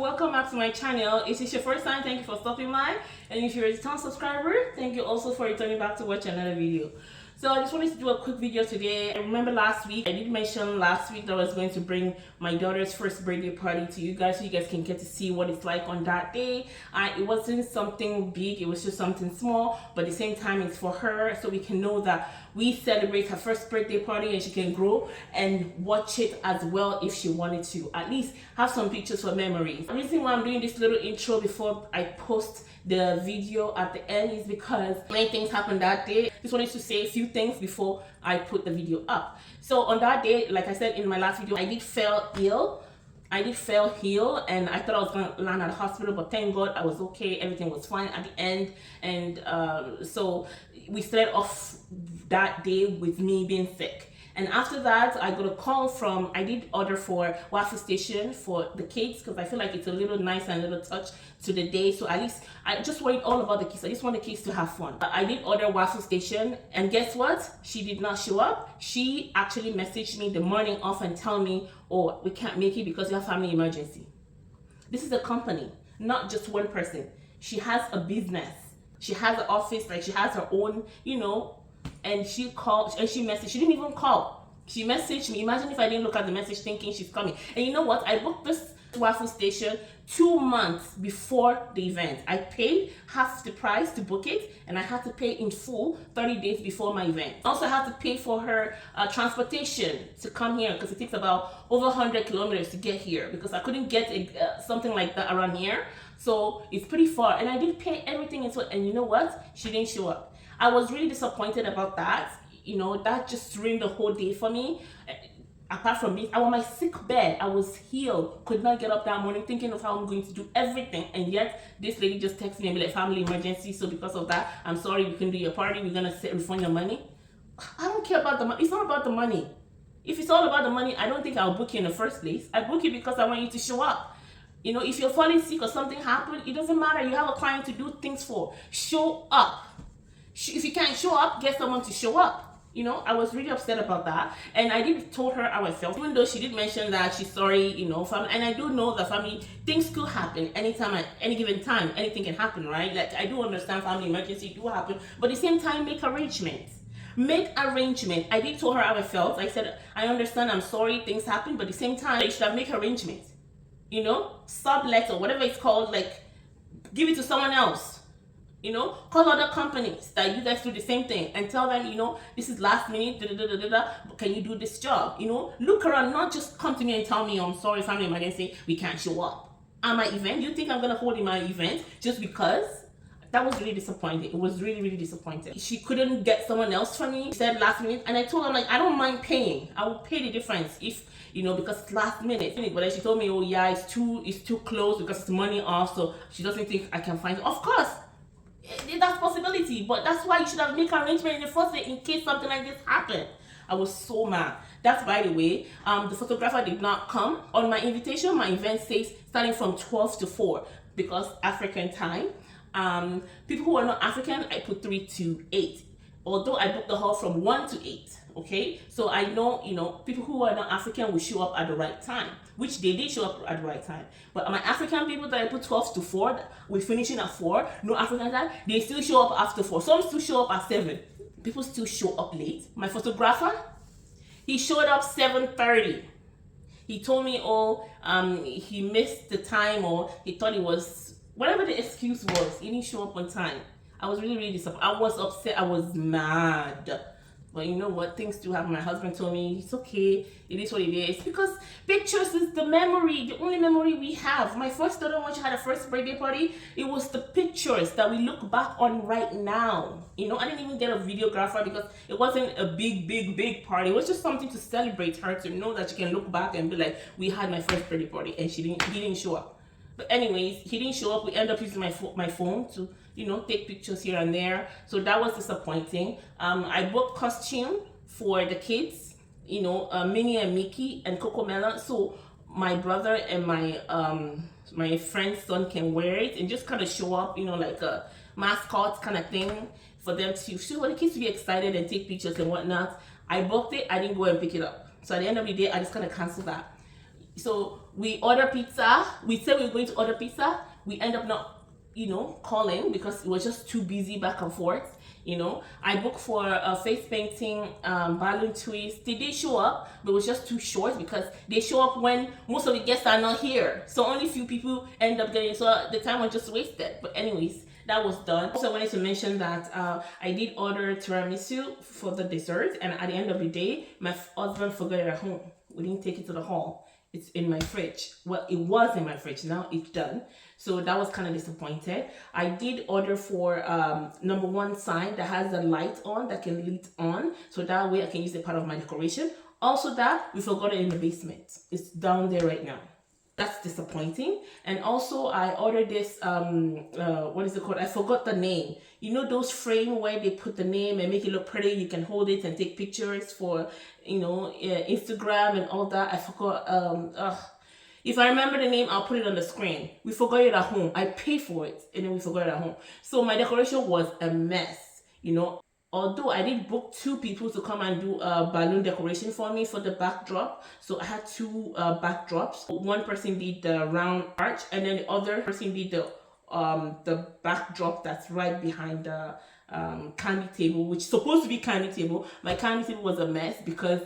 welcome back to my channel. If it's your first time, thank you for stopping by, and if you're a return subscriber, thank you also for returning back to watch another video. So I just wanted to do a quick video today. I remember last week, I did mention last week that I was going to bring my daughter's first birthday party to you guys so you guys can get to see what it's like on that day. It wasn't something big, it was just something small, but at the same time it's for her, so we can know that we celebrate her first birthday party and she can grow and watch it as well if she wanted to. At least have some pictures for memories. The reason why I'm doing this little intro before I post the video at the end is because many things happened that day. Just wanted to say a few things before I put the video up. So on that day, like I said in my last video, I did fell ill and I thought I was going to land at the hospital, but thank God I was okay. Everything was fine at the end. And so we started off that day with me being sick. And after that, I got a call from, I did order for waffle station for the kids because I feel like it's a little nice and a little touch to the day. So at least I just worried all about the kids. I just want the kids to have fun. I did order waffle station, and guess what? She did not show up. She actually messaged me the morning off and tell me, oh, we can't make it because you have family emergency. This is a company, not just one person. She has a business. She has an office, like she has her own, and she called and she messaged. She didn't even call. She messaged me. Imagine if I didn't look at the message thinking she's coming. And you know what? I booked this waffle station 2 months before the event. I paid half the price to book it, and I had to pay in full 30 days before my event. I also had to pay for her transportation to come here because it takes about over 100 kilometers to get here because I couldn't get something like that around here. So it's pretty far, and I did pay everything into it. And you know what? She didn't show up. I was really disappointed about that. That just ruined the whole day for me. Apart from this, I was on my sick bed. I was healed, could not get up that morning thinking of how I'm going to do everything. And yet this lady just texted me and be like, family emergency. So because of that, I'm sorry, we can do your party. We're going to refund your money. I don't care about the money. It's not about the money. If it's all about the money, I don't think I'll book you in the first place. I book you because I want you to show up. If you're falling sick or something happened, it doesn't matter. You have a client to do things for. Show up. If you can't show up, get someone to show up. I was really upset about that, and I did told her how I felt, even though she did mention that she's sorry, family, and I do know that family things could happen anytime at any given time. Anything can happen, right? Like I do understand family emergency do happen, but at the same time, make arrangements. I did tell her how I felt. I said I understand, I'm sorry, things happen, but at the same time, you should have make arrangements. Sublet or whatever it's called, like give it to someone else. Call other companies that you guys do the same thing and tell them, this is last minute, can you do this job? Look around, not just come to me and tell me, I'm sorry, family emergency, we can't show up. At my event, you think I'm going to hold in my event just because? That was really disappointing. It was really, really disappointing. She couldn't get someone else for me. She said last minute, and I told her, I don't mind paying. I will pay the difference if, because it's last minute. But then she told me, oh yeah, it's too close because it's money off, so she doesn't think I can find it. Of course. That's possibility, but that's why you should have made arrangement in the first place in case something like this happened. I was so mad. That's by the way, the photographer did not come. On my invitation, my event says starting from 12 to 4 because African time. People who are not African, I put 3 to 8. Although I booked the hall from 1 to 8. Okay, so I know, people who are not African will show up at the right time, which they did show up at the right time. But my African people that I put 12 to 4, we're finishing at 4, no African time, they still show up after 4. Some still show up at 7. People still show up late. My photographer, he showed up 7:30. He told me, he missed the time, or he thought it was, whatever the excuse was, he didn't show up on time. I was really, really disappointed. I was upset. I was mad. But you know what? Things do happen. My husband told me, it's okay. It is what it is. Because pictures is the memory, the only memory we have. My first daughter, when she had her first birthday party, it was the pictures that we look back on right now. I didn't even get a videographer because it wasn't a big party. It was just something to celebrate her, to know that she can look back and be like, we had my first birthday party, and he didn't show up. But anyways, he didn't show up. We ended up using my phone to, take pictures here and there. So that was disappointing. I booked costume for the kids, Minnie and Mickey and Coco Melon. So my brother and my friend's son can wear it and just kind of show up, like a mascot kind of thing for them to, for the kids to be excited and take pictures and whatnot. I booked it. I didn't go and pick it up. So at the end of the day, I just kind of canceled that. So we order pizza. We said we were going to order pizza. We end up not, calling because it was just too busy back and forth. I booked for a face painting, balloon twist. They did show up, but it was just too short because they show up when most of the guests are not here. So only few people end up getting, so the time was just wasted. But anyways, that was done. Also, I wanted to mention that I did order tiramisu for the dessert, and at the end of the day, my husband forgot it at home. We didn't take it to the hall. It's in my fridge. Well, it was in my fridge. Now it's done. So that was kind of disappointed. I did order for number 1 sign that has a light on, that can lit on. So that way I can use it part of my decoration. Also that, we forgot it in the basement. It's down there right now. That's disappointing. And also I ordered this, what is it called? I forgot the name. You know those frame where they put the name and make it look pretty? You can hold it and take pictures for, Instagram and all that. I forgot, if I remember the name, I'll put it on the screen. We forgot it at home. I paid for it and then we forgot it at home. So my decoration was a mess, Although I did book 2 people to come and do a balloon decoration for me for the backdrop. So I had 2 backdrops. One person did the round arch and then the other person did the backdrop that's right behind the candy table, which is supposed to be candy table. My candy table was a mess because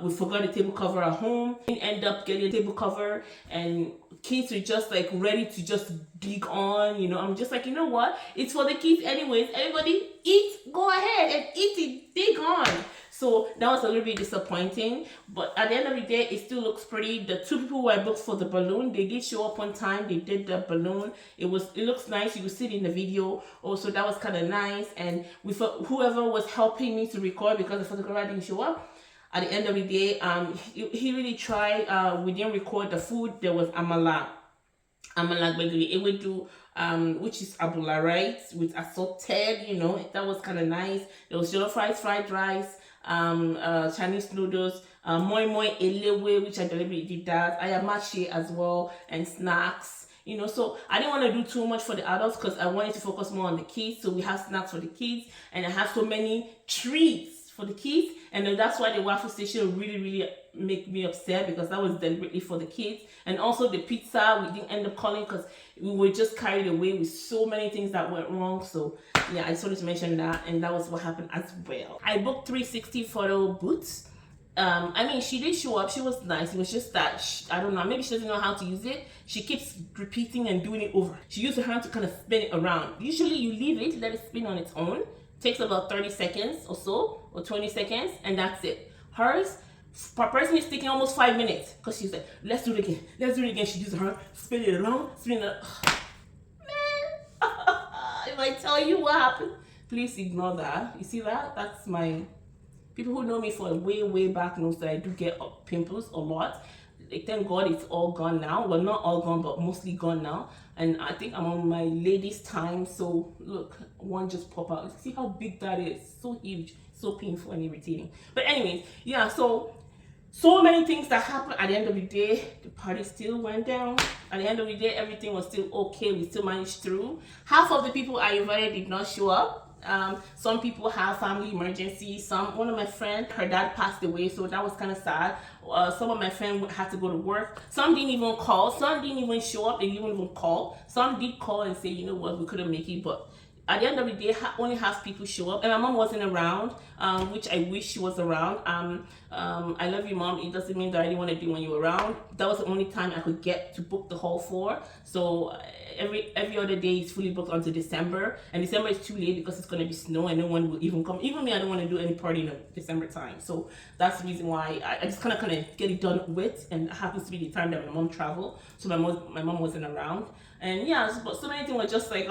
we forgot the table cover at home. We end up getting a table cover and kids were just like ready to just dig on, I'm just like, you know what, it's for the kids anyways. Everybody eat, go ahead and eat it, dig on. So that was a little bit disappointing, but at the end of the day, it still looks pretty. The 2 people who I booked for the balloon, they did show up on time. They did the balloon. It looks nice. You can see it in the video. Also, that was kind of nice. And whoever was helping me to record, because the photographer didn't show up, at the end of the day, he really tried. We didn't record the food. There was amala gbegiri ewedu, which is abula rice with assorted, that was kind of nice. There was jollof rice, fried rice, Chinese noodles, moi moi elewe, which I deliberately did that. I have matcha as well, and snacks. So I didn't want to do too much for the adults because I wanted to focus more on the kids. So we have snacks for the kids, and I have so many treats for the kids. And then that's why the waffle station really, really make me upset, because that was deliberately for the kids. And also the pizza, we didn't end up calling because we were just carried away with so many things that went wrong. So yeah, I just wanted to mention that, and that was what happened as well. I booked 360 photo booths. She did show up. She was nice. It was just that, I don't know, maybe she doesn't know how to use it. She keeps repeating and doing it over. She used her hand to kind of spin it around. Usually you leave it, let it spin on its own. Takes about 30 seconds or so, or 20 seconds, and that's it. Hers, per person, is taking almost 5 minutes, because she's like, let's do it again. Let's do it again. She uses her hand, spin it around, spin it around. Man, if I tell you what happened, please ignore that. You see that? That's my... People who know me for way, way back knows that I do get pimples a lot. Like, thank God it's all gone now. Well, not all gone, but mostly gone now. And I think I'm on my lady's time. So look, one just pop out. See how big that is? So huge, so painful and irritating. But anyways, yeah, so many things that happened. At the end of the day, the party still went down. At the end of the day, everything was still okay. We still managed through. Half of the people I invited did not show up. Some people have family emergencies. One of my friends, her dad passed away, so that was kind of sad. Some of my friends had to go to work. Some didn't even call. Some didn't even show up. They didn't even call. Some did call and say, you know what, we couldn't make it. But at the end of the day, only half people show up. And my mom wasn't around, which I wish she was around. I love you, Mom. It doesn't mean that I didn't want to do when you were around. That was the only time I could get to book the hall for. So every other day is fully booked until December. And December is too late because it's going to be snow and no one will even come. Even me, I don't want to do any party in December time. So that's the reason why I just kind of get it done with. And it happens to be the time that my mom traveled. So my mom wasn't around. And yeah, but so many things were just like,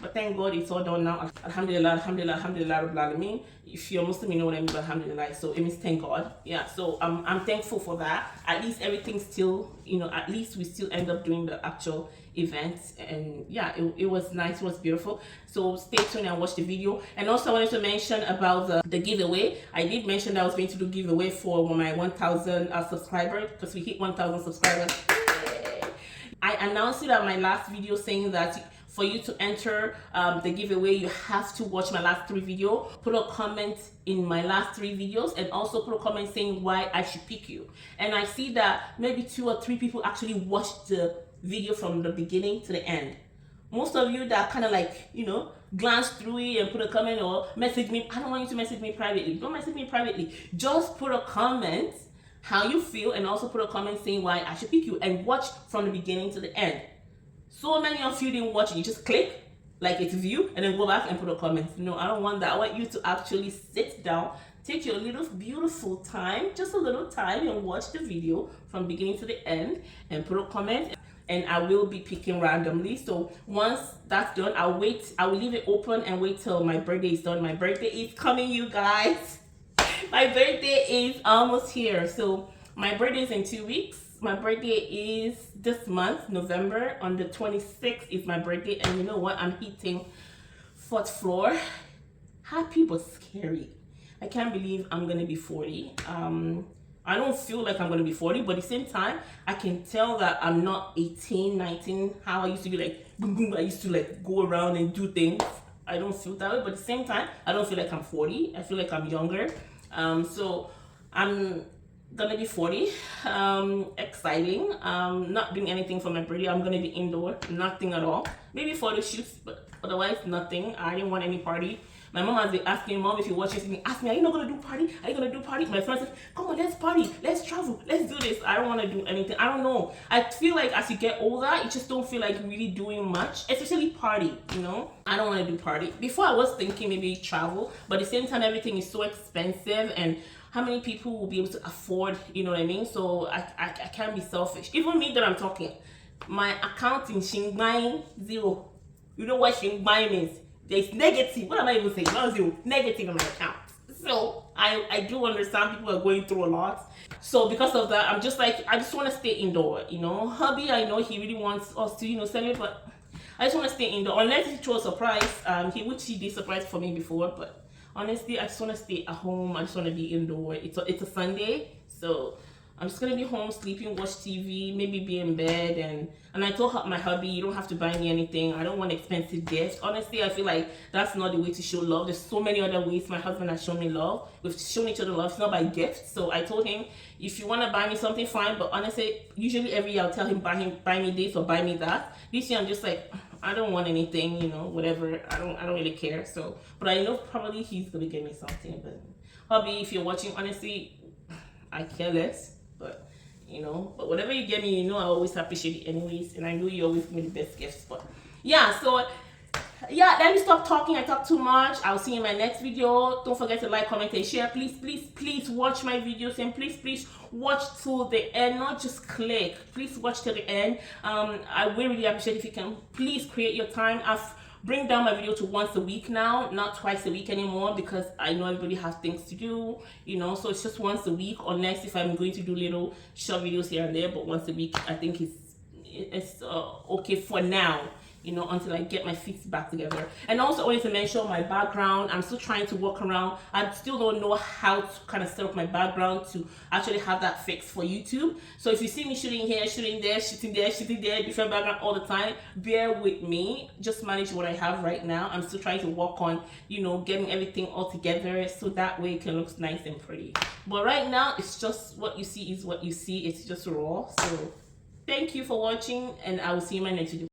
but thank God it's all done now. Alhamdulillah, alhamdulillah, alhamdulillah, rabbil alameen. If you're Muslim, you know what I mean by alhamdulillah. So it means thank God. Yeah, so I'm thankful for that. At least everything's still, at least we still end up doing the actual event. And yeah, it was nice, it was beautiful. So stay tuned and watch the video. And also I wanted to mention about the giveaway. I did mention that I was going to do giveaway for my 1,000 subscribers, because we hit 1,000 subscribers. I announced it at my last video saying that For you to enter the giveaway, you have to watch my last 3 videos, put a comment in my last 3 videos, and also put a comment saying why I should pick you. And I see that maybe 2 or 3 people actually watched the video from the beginning to the end. Most of you that kind of like, you know, glance through it and put a comment or message me, I don't want you to message me privately. Don't message me privately. Just put a comment how you feel, and also put a comment saying why I should pick you, and watch from the beginning to the end. So many of you didn't watch it. You just click like it's view and then go back and put a comment. No, I don't want that. I want you to actually sit down, take your little beautiful time, just a little time, and watch the video from beginning to the end and put a comment. And I will be picking randomly. So once that's done, I will leave it open and wait till my birthday is done. My birthday is coming, you guys. My birthday is almost here. So my birthday is in 2 weeks. My birthday is this month, November. On the 26th is my birthday. And you know what? I'm hitting 4th floor. Happy but scary. I can't believe I'm going to be 40. I don't feel like I'm going to be 40, but at the same time, I can tell that I'm not 18, 19, how I used to be like, boom, boom, I used to like go around and do things. I don't feel that way, but at the same time, I don't feel like I'm 40. I feel like I'm younger. So I'm going to be 40. Exciting. Not doing anything for my birthday. I'm going to be indoor. Nothing at all. Maybe photo shoots, but otherwise nothing. I didn't want any party. My mom has been asking, Mom, if you watch this, ask me, are you not going to do party? Are you going to do party? My friend said, come on, let's party. Let's travel. Let's do this. I don't want to do anything. I don't know. I feel like as you get older, you just don't feel like really doing much, especially party, you know? I don't want to do party. Before I was thinking maybe travel, but at the same time, everything is so expensive, and how many people will be able to afford, you know what I mean? So I can't be selfish. Even me that I'm talking, my account in Xingbang, 0. You know what Xingbang means? There's negative. What am I even saying? Not 0. Negative on my account. So I do understand people are going through a lot. So because of that, I'm just like, I just want to stay indoor, you know. Hubby, I know he really wants us to, you know, celebrate, but I just want to stay indoor. Unless he throws a surprise. He did surprise for me before, but honestly, I just want to stay at home. I just want to be indoor. It's a Sunday, so I'm just gonna be home, sleeping, watch TV, maybe be in bed, and I told my hubby, you don't have to buy me anything. I don't want expensive gifts. Honestly, I feel like that's not the way to show love. There's so many other ways my husband has shown me love. We've shown each other love. It's not by gifts. So I told him, if you want to buy me something, fine. But honestly, usually every year I'll tell him, buy me this or buy me that. This year I'm just like, I don't want anything, you know, whatever. I don't really care. So, but I know probably he's gonna get me something. But hubby, if you're watching, honestly, I care less. But you know, but whatever you get me, you know, I always appreciate it anyways, and I know you always give me the best gifts. But yeah, so yeah, let me stop talking. I talk too much. I'll see you in my next video. Don't forget to like, comment, and share. Please watch my videos, and please watch till the end, not just click. Please watch till the end. I will really appreciate if you can please create your time. I've bring down my video to once a week now, not twice a week anymore, because I know everybody has things to do, you know. So it's just once a week, unless if I'm going to do little short videos here and there. But once a week, I think it's okay for now, you know, until I get my feet back together. And also I wanted to mention my background. I'm still trying to work around. I still don't know how to kind of set up my background to actually have that fixed for YouTube. So if you see me shooting here, shooting there, different background all the time, bear with me. Just manage what I have right now. I'm still trying to work on, you know, getting everything all together so that way it can look nice and pretty. But right now, it's just what you see is what you see. It's just raw. So thank you for watching, and I will see you in my next video.